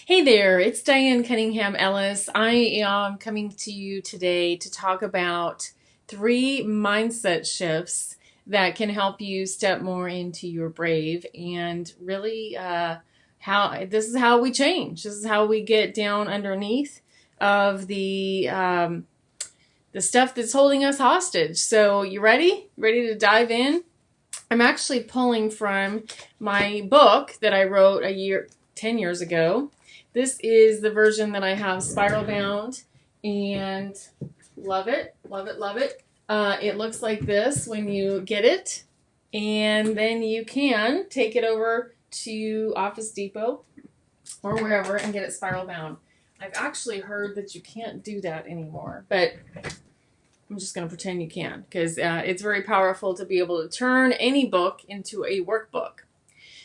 Hey there, it's Diane Cunningham Ellis. I am coming to you today to talk about 3 mindset shifts that can help you step more into your brave and really how this is how we change. This is how we get down underneath of the stuff that's holding us hostage. So you ready? Ready to dive in? I'm actually pulling from my book that I wrote 10 years ago. This is the version that I have spiral bound and love it, love it, love it. It looks like this when you get it, and then you can take it over to Office Depot or wherever and get it spiral bound. I've actually heard that you can't do that anymore, but I'm just going to pretend you can because it's very powerful to be able to turn any book into a workbook.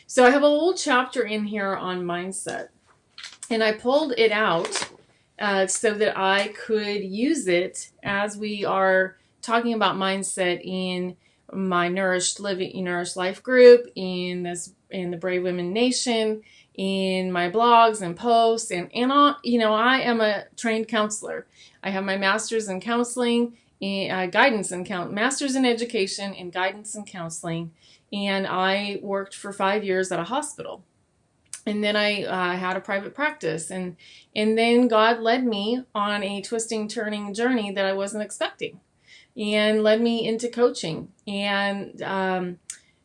So I have a little chapter in here on mindset, and I pulled it out so that I could use it as we are talking about mindset in my Nourished Life group, in the Brave Women Nation, in my blogs and posts, and I am a trained counselor. I have my master's in counseling. Master's in education in guidance and counseling, and I worked for 5 years at a hospital, and then I had a private practice, and then God led me on a twisting, turning journey that I wasn't expecting, and led me into coaching. And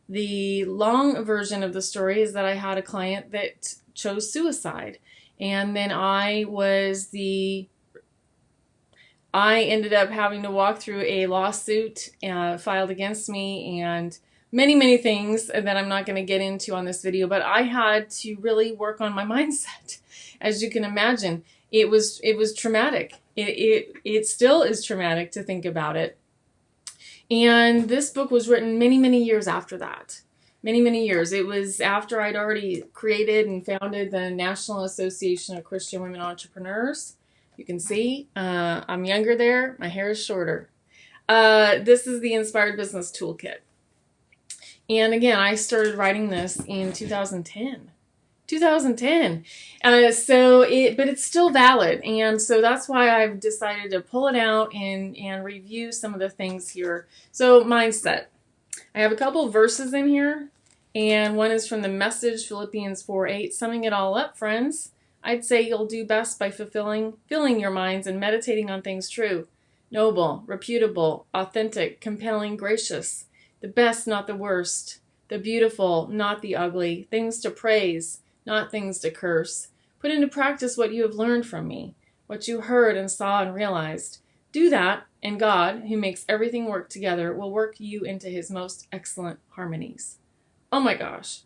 the long version of the story is that I had a client that chose suicide, and then I ended up having to walk through a lawsuit filed against me and many, many things that I'm not going to get into on this video, but I had to really work on my mindset. As you can imagine, it was traumatic. It still is traumatic to think about it. And this book was written many, many years after that. Many, many years. It was after I'd already created and founded the National Association of Christian Women Entrepreneurs. You can see I'm younger there. My hair is shorter. This is the Inspired Business Toolkit. And again, I started writing this in 2010. But it's still valid. And so that's why I've decided to pull it out and review some of the things here. So mindset. I have a couple verses in here. And one is from the Message, Philippians 4:8. Summing it all up, friends. I'd say you'll do best by filling your minds and meditating on things true, noble, reputable, authentic, compelling, gracious, the best, not the worst, the beautiful, not the ugly, things to praise, not things to curse. Put into practice what you have learned from me, what you heard and saw and realized. Do that, and God, who makes everything work together, will work you into his most excellent harmonies. Oh my gosh.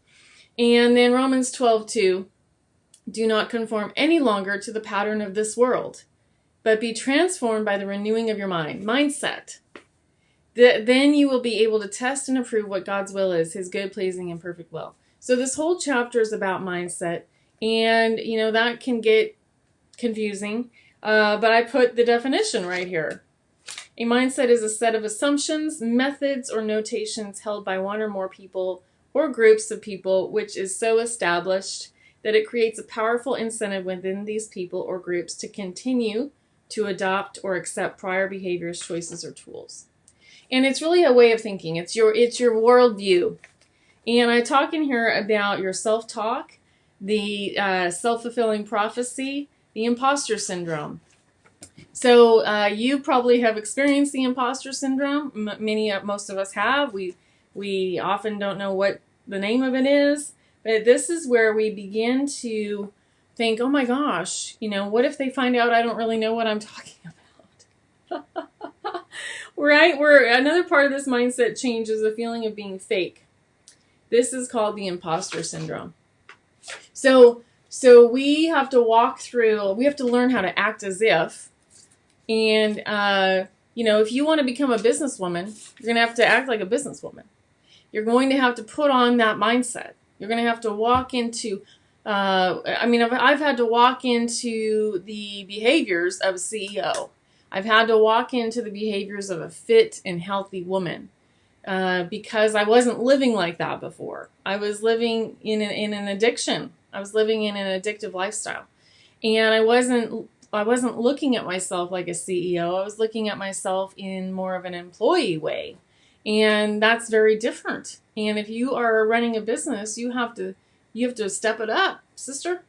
And then Romans 12:2. Do not conform any longer to the pattern of this world, but be transformed by the renewing of your mind. Mindset. Then you will be able to test and approve what God's will is, his good, pleasing, and perfect will. So this whole chapter is about mindset, and that can get confusing, but I put the definition right here. A mindset is a set of assumptions, methods, or notations held by one or more people or groups of people, which is so established that it creates a powerful incentive within these people or groups to continue to adopt or accept prior behaviors, choices, or tools. And it's really a way of thinking. It's your worldview. And I talk in here about your self-talk, the self-fulfilling prophecy, the imposter syndrome. So you probably have experienced the imposter syndrome. Most of us have. We often don't know what the name of it is. But this is where we begin to think, oh my gosh, what if they find out I don't really know what I'm talking about? Right? Another part of this mindset change is the feeling of being fake. This is called the imposter syndrome. So we have to we have to learn how to act as if, and if you want to become a businesswoman, you're going to have to act like a businesswoman. You're going to have to put on that mindset. You're going to have to walk into, I've had to walk into the behaviors of a CEO. I've had to walk into the behaviors of a fit and healthy woman because I wasn't living like that before. I was living in an addiction. I was living in an addictive lifestyle. And I wasn't looking at myself like a CEO. I was looking at myself in more of an employee way. And that's very different. And if you are running a business, you have to step it up, sister.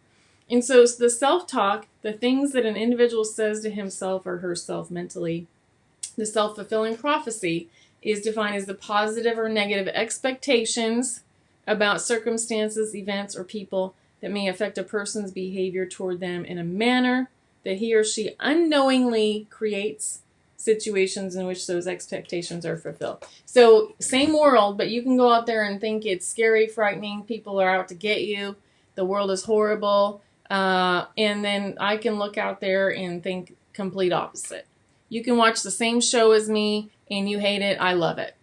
And so the self-talk, the things that an individual says to himself or herself mentally, the self-fulfilling prophecy is defined as the positive or negative expectations about circumstances, events, or people that may affect a person's behavior toward them in a manner that he or she unknowingly creates situations in which those expectations are fulfilled. So same world, but you can go out there and think it's scary, frightening, people are out to get you, the world is horrible, and then I can look out there and think complete opposite. You can watch the same show as me and you hate it, I love it.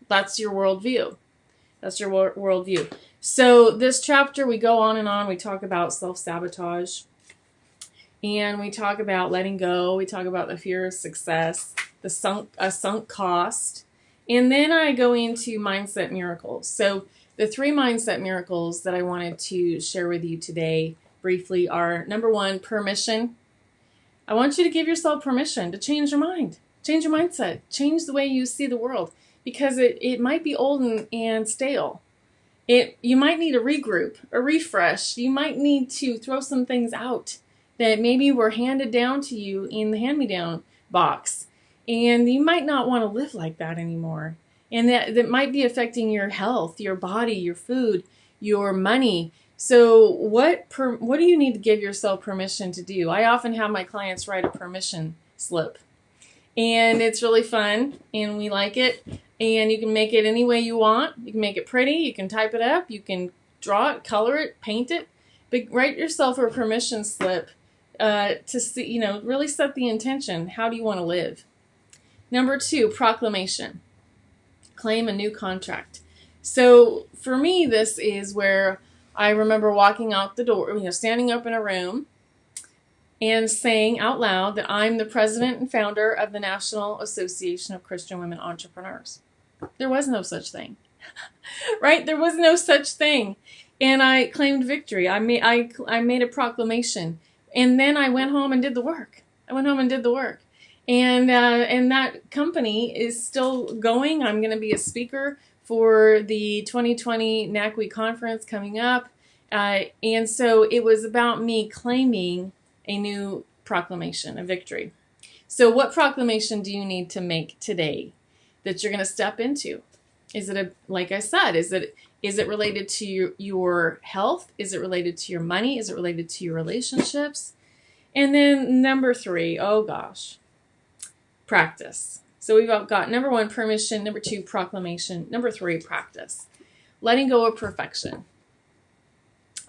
That's your worldview. That's your worldview. So this chapter, we go on and on. We talk about self-sabotage. And we talk about letting go. We talk about the fear of success, a sunk cost. And then I go into mindset miracles. So the 3 mindset miracles that I wanted to share with you today briefly are, number 1, permission. I want you to give yourself permission to change your mind, change your mindset, change the way you see the world, because it might be old and stale. You might need a regroup, a refresh. You might need to throw some things out that maybe were handed down to you in the hand-me-down box. And you might not want to live like that anymore. And that might be affecting your health, your body, your food, your money. So what do you need to give yourself permission to do? I often have my clients write a permission slip. And it's really fun, and we like it. And you can make it any way you want. You can make it pretty. You can type it up. You can draw it, color it, paint it. But write yourself a permission slip to see, really set the intention. How do you want to live? Number 2, proclamation. Claim a new contract. So for me, this is where I remember walking out the door, standing up in a room and saying out loud that I'm the president and founder of the National Association of Christian Women Entrepreneurs. There was no such thing, right? There was no such thing. And I claimed victory. I made a proclamation. And then I went home and did the work. And that company is still going. I'm going to be a speaker for the 2020 NACWE conference coming up. And so it was about me claiming a new proclamation, a victory. So what proclamation do you need to make today that you're going to step into? Is it like I said, is it related to your health? Is it related to your money? Is it related to your relationships? And then number 3, oh gosh, practice. So we've got number 1, permission, number 2, proclamation, number 3, practice. Letting go of perfection.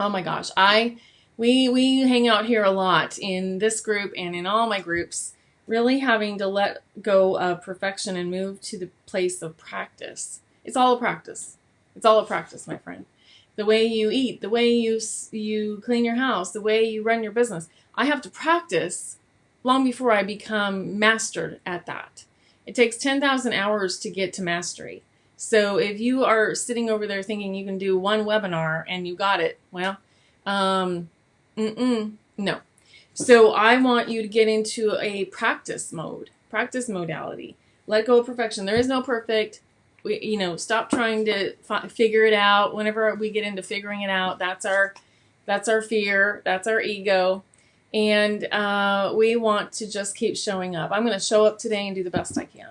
Oh my gosh, we hang out here a lot in this group and in all my groups, really having to let go of perfection and move to the place of practice. It's all a practice. It's all a practice, my friend. The way you eat, the way you clean your house, the way you run your business. I have to practice long before I become mastered at that. It takes 10,000 hours to get to mastery. So if you are sitting over there thinking you can do one webinar and you got it, well, no. So I want you to get into a practice modality. Let go of perfection. There is no perfect. Stop trying to figure it out. Whenever we get into figuring it out, that's our fear. That's our ego. And we want to just keep showing up. I'm going to show up today and do the best I can.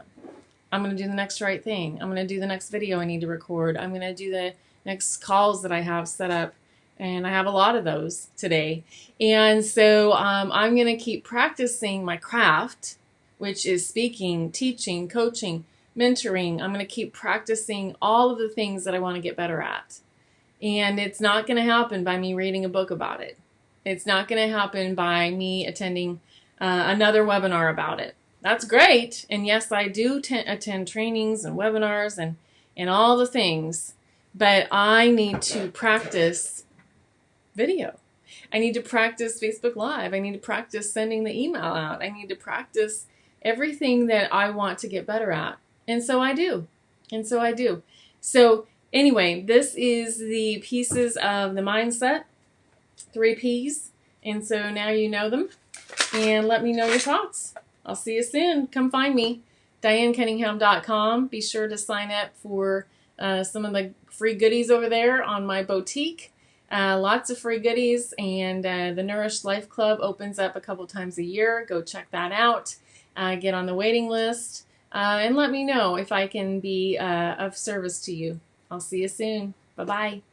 I'm going to do the next right thing. I'm going to do the next video I need to record. I'm going to do the next calls that I have set up. And I have a lot of those today. And so I'm going to keep practicing my craft, which is speaking, teaching, coaching, mentoring. I'm going to keep practicing all of the things that I want to get better at. And it's not going to happen by me reading a book about it. It's not going to happen by me attending another webinar about it. That's great. And yes, I do attend trainings and webinars and all the things. But I need to practice video. I need to practice Facebook Live. I need to practice sending the email out. I need to practice everything that I want to get better at. And so I do. So anyway, this is the pieces of the mindset, 3 Ps. And so now you know them. And let me know your thoughts. I'll see you soon. Come find me. DianeCunningham.com. Be sure to sign up for some of the free goodies over there on my boutique. Lots of free goodies. And the Nourished Life Club opens up a couple times a year. Go check that out. Get on the waiting list. And let me know if I can be of service to you. I'll see you soon. Bye-bye.